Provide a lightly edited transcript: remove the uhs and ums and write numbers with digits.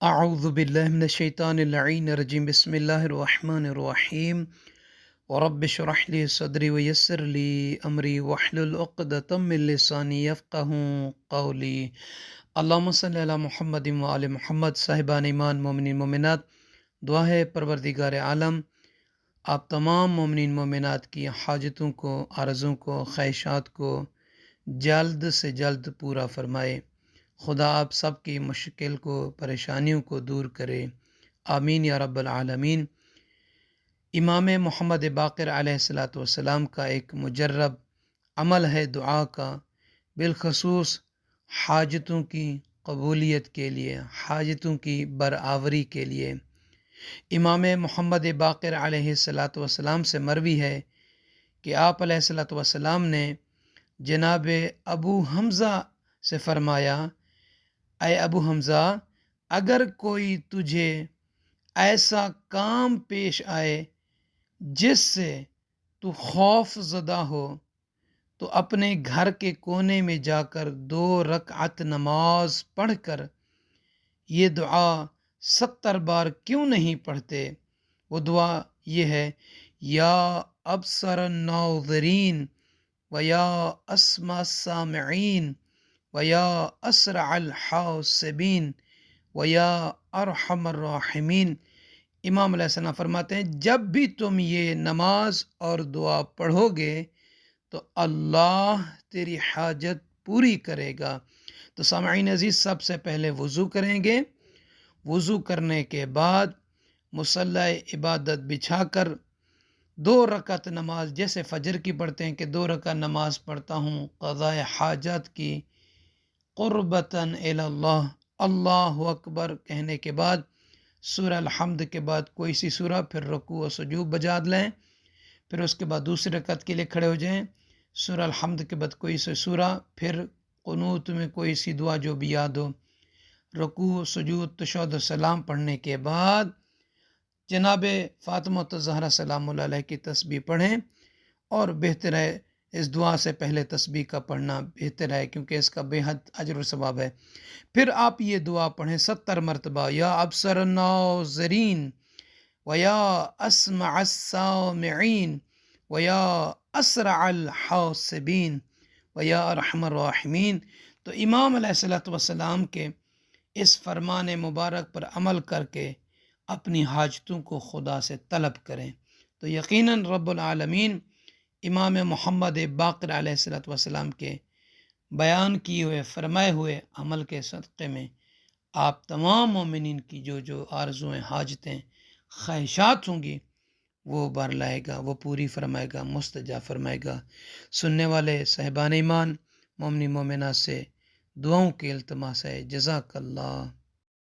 اعوذ باللہ من الشیطان اللعین الرجیم بسم اللہ الرحمن الرحیم ورب اشرح لی صدری ویسر لی امری واحلل عقدۃ من لسانی یفقہوا قولی۔ اللہم صلی علی محمد وآل محمد۔ صاحبان ایمان، مومنین مومنات، دعا ہے پروردگار عالم آپ تمام مومنین مومنات کی حاجتوں کو، عرضوں کو، خواہشات کو جلد سے جلد پورا فرمائے۔ خدا آپ سب کی مشکل کو، پریشانیوں کو دور کرے، آمین یا رب العالمین۔ امام محمد باقر علیہ السلام کا ایک مجرب عمل ہے دعا کا، بالخصوص حاجتوں کی قبولیت کے لیے، حاجتوں کی برآوری کے لیے۔ امام محمد باقر علیہ السلام سے مروی ہے کہ آپ علیہ السلام نے جناب ابو حمزہ سے فرمایا، اے ابو حمزہ، اگر کوئی تجھے ایسا کام پیش آئے جس سے تو خوف زدہ ہو تو اپنے گھر کے کونے میں جا کر 2 رکعت نماز پڑھ کر یہ دعا 70 بار کیوں نہیں پڑھتے؟ وہ دعا یہ ہے: یا ابصر الناظرین و یا اسمع السامعین و یا اسرع الحاسبین و یا ارحم الراحمین۔ امام علیہ السلام فرماتے ہیں جب بھی تم یہ نماز اور دعا پڑھو گے تو اللہ تیری حاجت پوری کرے گا۔ تو سامعین عزیز، سب سے پہلے وضو کریں گے، وضو کرنے کے بعد مصلی عبادت بچھا کر 2 رکعت نماز، جیسے فجر کی پڑھتے ہیں کہ 2 رکعت نماز پڑھتا ہوں قضاء حاجت کی، قربتاً الی اللہ، اللہ اکبر کہنے کے بعد سورہ الحمد کے بعد کوئی سی سورہ، پھر رکوع و سجود بجا لیں، پھر اس کے بعد دوسری رکعت کے لیے کھڑے ہو جائیں، سورہ الحمد کے بعد کوئی سی سورہ، پھر قنوت میں کوئی سی دعا جو بھی یاد ہو، رکوع، سجود، تشہد و سلام پڑھنے کے بعد جناب فاطمہ الزہرا سلام اللہ علیہ کی تسبیح پڑھیں، اور بہتر ہے اس دعا سے پہلے تسبیح کا پڑھنا بہتر ہے کیونکہ اس کا بے حد اجر و ثواب ہے۔ پھر آپ یہ دعا پڑھیں 70 مرتبہ: یا ابصر الناظرین و یا اسمع السامعین و یا اسرع الحاسبین و یا ارحم الراحمین۔ تو امام علیہ السلام کے اس فرمان مبارک پر عمل کر کے اپنی حاجتوں کو خدا سے طلب کریں، تو یقیناً رب العالمین امام محمد باقر علیہ السلام کے بیان کیے ہوئے، فرمائے ہوئے عمل کے صدقے میں آپ تمام مومنین کی جو آرزویں، حاجتیں، خواہشات ہوں گی وہ بھر لائے گا، وہ پوری فرمائے گا، مستجاب فرمائے گا۔ سننے والے صاحبان ایمان، مومنین مومنات سے دعاؤں کی التماس ہے۔ جزاک اللہ۔